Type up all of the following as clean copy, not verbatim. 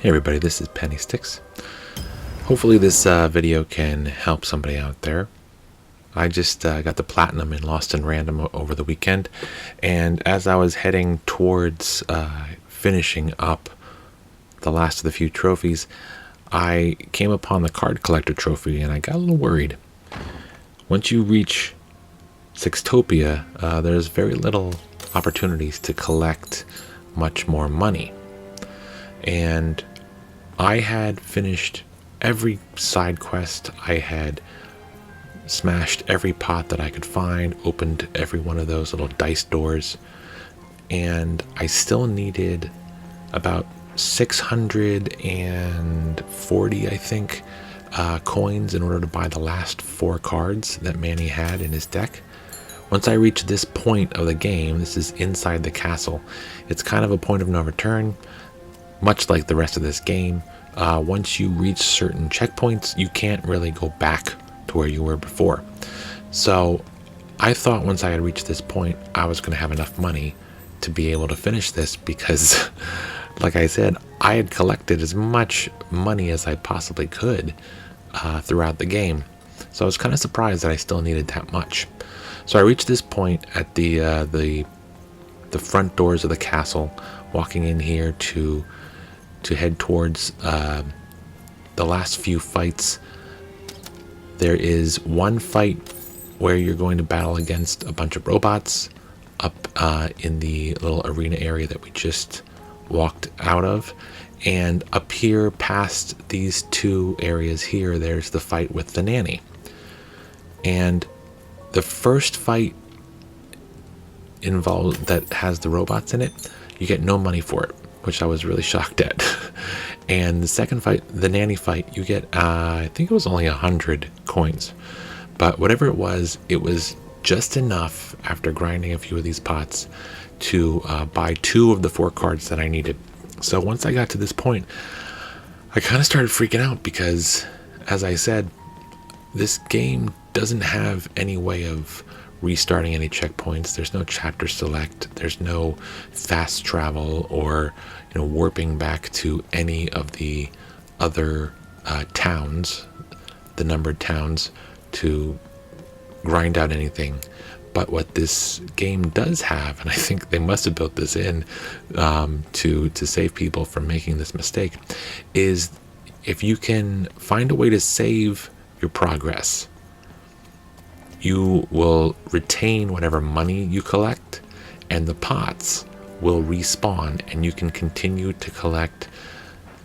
Hey everybody, this is Mannie Dex. Hopefully this video can help somebody out there. I just got the platinum in Lost in Random over the weekend, and as I was heading towards finishing up the last of the few trophies, I came upon the card collector trophy and I got a little worried. Once you reach Sextopia, there's very little opportunities to collect much more money. And I had finished every side quest. I had smashed every pot that I could find, opened every one of those little dice doors, and I still needed about 640, I think, coins in order to buy the last 4 cards that Mannie had in his deck. Once I reached this point of the game, this is inside the castle, it's kind of a point of no return. Much like the rest of this game, once you reach certain checkpoints, you can't really go back to where you were before. So I thought once I had reached this point, I was going to have enough money to be able to finish this because, like I said, I had collected as much money as I possibly could throughout the game. So I was kind of surprised that I still needed that much. So I reached this point at the front doors of the castle, walking in here to head towards the last few fights. There is one fight where you're going to battle against a bunch of robots up in the little arena area that we just walked out of, and up here past these 2 areas here, there's the fight with the nanny. And the first fight involved that has the robots in it, you get no money for it, which I was really shocked at. And the second fight, the nanny fight, you get, I think it was only 100 coins. But whatever it was just enough after grinding a few of these pots to buy 2 of the 4 cards that I needed. So once I got to this point, I kind of started freaking out because, as I said, this game doesn't have any way of restarting any checkpoints. There's no chapter select, there's no fast travel or warping back to any of the other towns, the numbered towns, to grind out anything. But what this game does have, and I think they must have built this in to save people from making this mistake, is if you can find a way to save your progress, you will retain whatever money you collect, and the pots will respawn, and you can continue to collect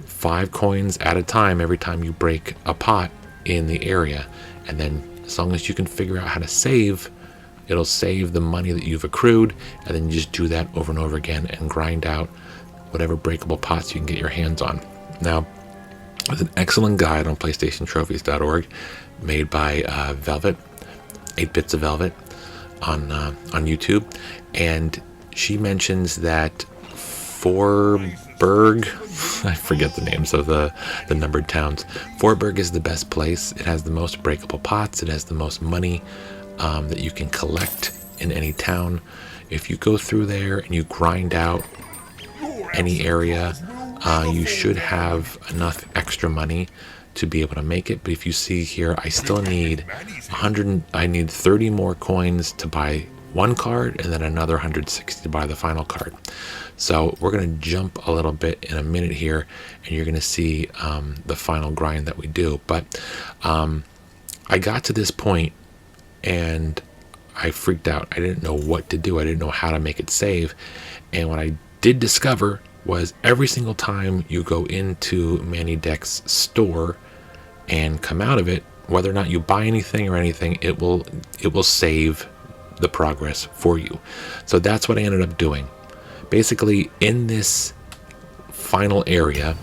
5 coins at a time every time you break a pot in the area. And then as long as you can figure out how to save, it'll save the money that you've accrued, and then you just do that over and over again and grind out whatever breakable pots you can get your hands on. Now, there's an excellent guide on PlayStationTrophies.org made by Velvet, 8 Bits of Velvet, on YouTube, and she mentions that Forberg, I forget the names of the numbered towns. Forberg is the best place. It has the most breakable pots. It has the most money that you can collect in any town. If you go through there and you grind out any area, you should have enough extra money to be able to make it. But if you see here, I still need 30 more coins to buy 1 card, and then another 160 to buy the final card. So we're going to jump a little bit in a minute here, and you're going to see the final grind that we do. But I got to this point and I freaked out. I didn't know what to do. I didn't know how to make it save. And what I did discover was every single time you go into Mannie Dex store and come out of it, whether or not you buy anything or anything, it will save the progress for you. So that's what I ended up doing. Basically, in this final area,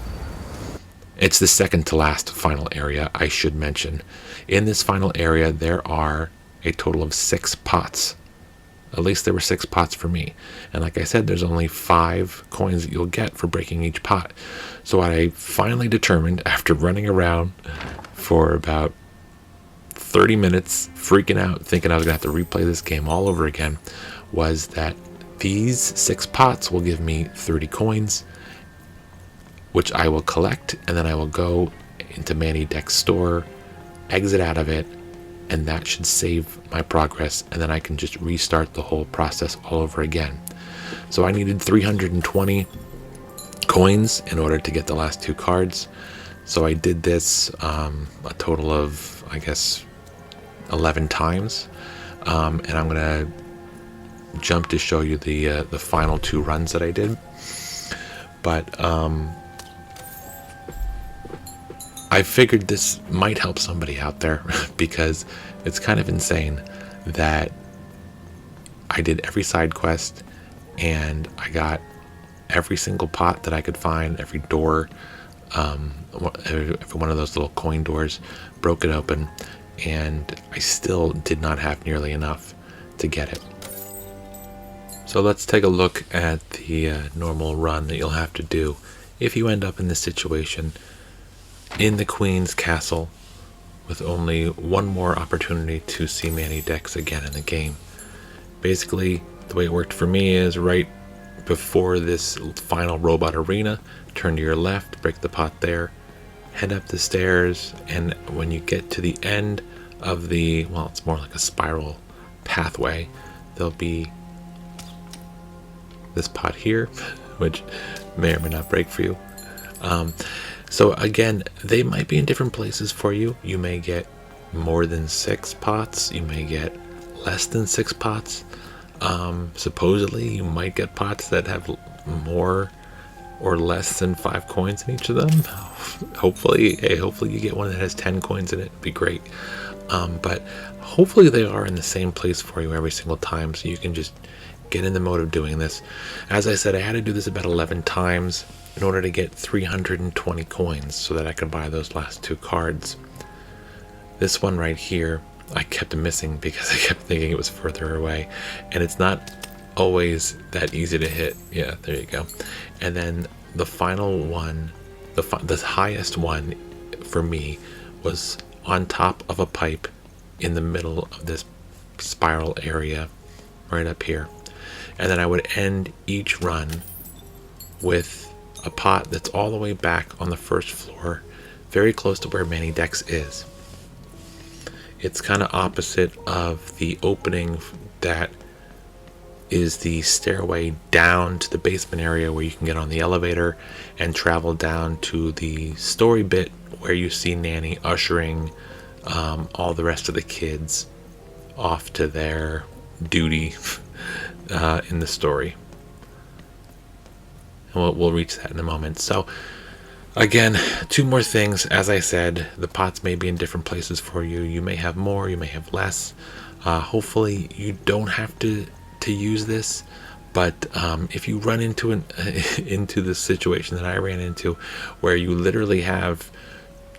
it's the second to last final area, I should mention. In this final area, there are a total of 6 pots. At least there were 6 pots for me. And like I said, there's only 5 coins that you'll get for breaking each pot. So what I finally determined, after running around for about 30 minutes, freaking out, thinking I was going to have to replay this game all over again, was that these 6 pots will give me 30 coins. which I will collect, and then I will go into Mannie Dex store, exit out of it, and that should save my progress, and then I can just restart the whole process all over again. So I needed 320 coins in order to get the last 2 cards. So I did this a total of, I guess, 11 times, and I'm gonna jump to show you the final 2 runs that I did. But I figured this might help somebody out there because it's kind of insane that I did every side quest and I got every single pot that I could find, every door, every one of those little coin doors, broke it open, and I still did not have nearly enough to get it. So let's take a look at the normal run that you'll have to do if you end up in this situation in the Queen's Castle with only one more opportunity to see Mannie Dex again in the game. Basically, the way it worked for me is right before this final robot arena, turn to your left, break the pot there, head up the stairs, and when you get to the end of the, well, it's more like a spiral pathway, there'll be this pot here, which may or may not break for you. So again, they might be in different places for you. You may get more than 6 pots. You may get less than 6 pots. Supposedly, you might get pots that have more or less than 5 coins in each of them. Hopefully you get one that has 10 coins in it. It'd be great. But hopefully they are in the same place for you every single time, so you can just get in the mode of doing this. As I said, I had to do this about 11 times in order to get 320 coins so that I could buy those last 2 cards. This one right here, I kept missing because I kept thinking it was further away, and it's not always that easy to hit. Yeah, there you go. And then the final one, the highest one for me, was on top of a pipe in the middle of this spiral area right up here. And then I would end each run with a pot that's all the way back on the first floor, very close to where Mannie Dex is. It's kind of opposite of the opening that is the stairway down to the basement area where you can get on the elevator and travel down to the story bit where you see Nanny ushering all the rest of the kids off to their duty in the story. And we'll reach that in a moment. So again, 2 more things. As I said, the pots may be in different places for you. You may have more, you may have less. Hopefully you don't have to use this, but if you run into the situation that I ran into, where you literally have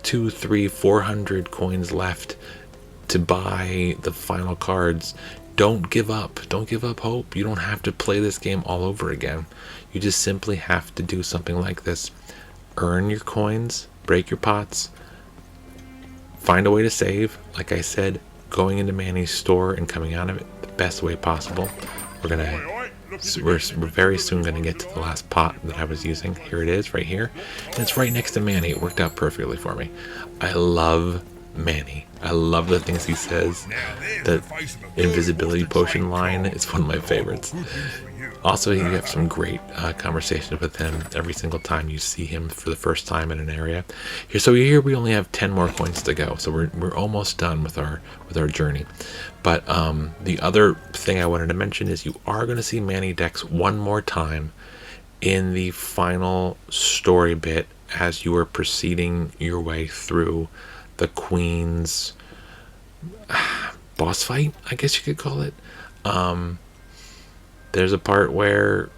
200, 300, 400 coins left to buy the final cards, don't give up. Don't give up hope. You don't have to play this game all over again. You just simply have to do something like this. Earn your coins, break your pots, find a way to save. Like I said, going into Mannie's store and coming out of it the best way possible. We're very soon going to get to the last pot that I was using. Here it is, right here. And it's right next to Mannie. It worked out perfectly for me. I love Mannie. I love the things he says. The invisibility potion line is one of my favorites. Also, you have some great conversations with him every single time you see him for the first time in an area. Here we only have 10 more coins to go, so we're almost done with our journey. But the other thing I wanted to mention is you are going to see Mannie Dex one more time in the final story bit as you are proceeding your way through the Queen's boss fight, I guess you could call it. There's a part where,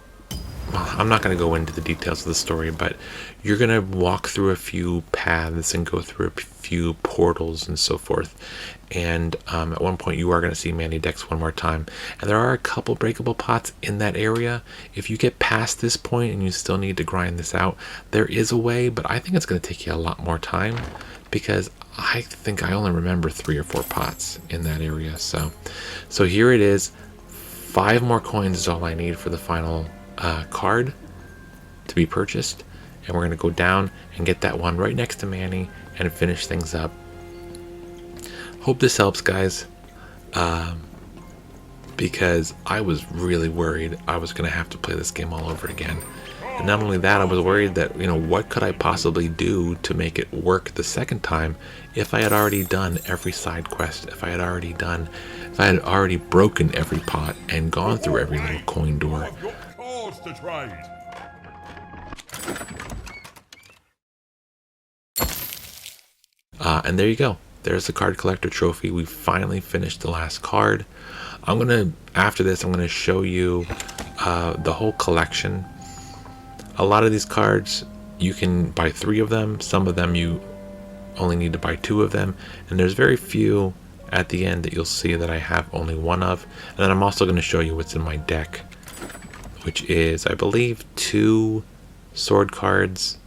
well, I'm not going to go into the details of the story, but you're going to walk through a few paths and go through a few portals and so forth. And at one point you are going to see Mannie Dex one more time. And there are a couple breakable pots in that area. If you get past this point and you still need to grind this out, there is a way, but I think it's going to take you a lot more time because I think I only remember 3 or 4 pots in that area. So here it is. 5 more coins is all I need for the final card to be purchased, and we're going to go down and get that one right next to Mannie and finish things up. Hope this helps, guys, because I was really worried I was going to have to play this game all over again. And not only that, I was worried that, what could I possibly do to make it work the second time if I had already done every side quest, if I had already broken every pot and gone through every little coin door. And there you go. There's the card collector trophy. We finally finished the last card. After this, I'm gonna show you the whole collection. A lot of these cards, you can buy 3 of them. Some of them you only need to buy 2 of them. And there's very few at the end that you'll see that I have only 1 of. And then I'm also going to show you what's in my deck, which is, I believe, 2 sword cards.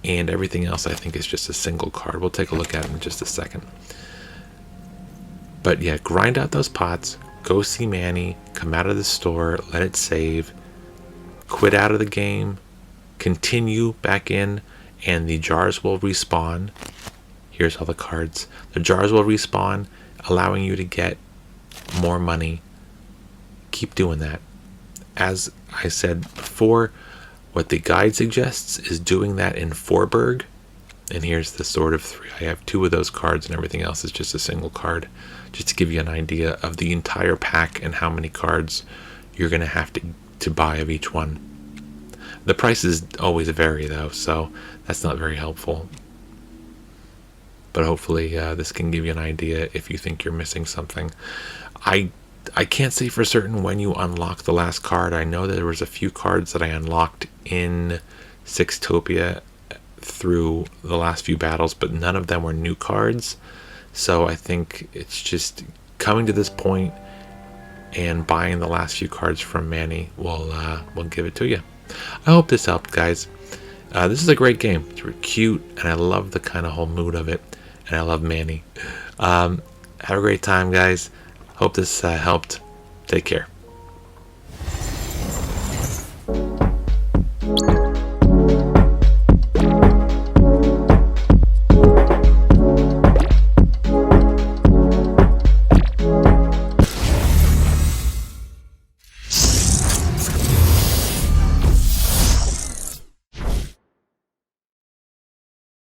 And everything else I think is just a single card. We'll take a look at it in just a second. But yeah, grind out those pots. Go see Mannie. Come out of the store. Let it save. Quit out of the game, continue back in, and the jars will respawn. Here's all the cards. The jars will respawn, allowing you to get more money. Keep doing that. As I said before, what the guide suggests is doing that in Forberg. And here's the Sword of 3. I have 2 of those cards, and everything else is just a single card, just to give you an idea of the entire pack and how many cards you're going to have to buy of each one. The prices always vary though, so that's not very helpful. But hopefully this can give you an idea if you think you're missing something. I can't say for certain when you unlock the last card. I know that there was a few cards that I unlocked in Sixtopia through the last few battles, but none of them were new cards. So I think it's just coming to this point and buying the last few cards from Mannie will give it to you. I hope this helped, guys. This is a great game. It's really cute, and I love the kind of whole mood of it, and I love Mannie. Have a great time, guys. Hope this helped. Take care.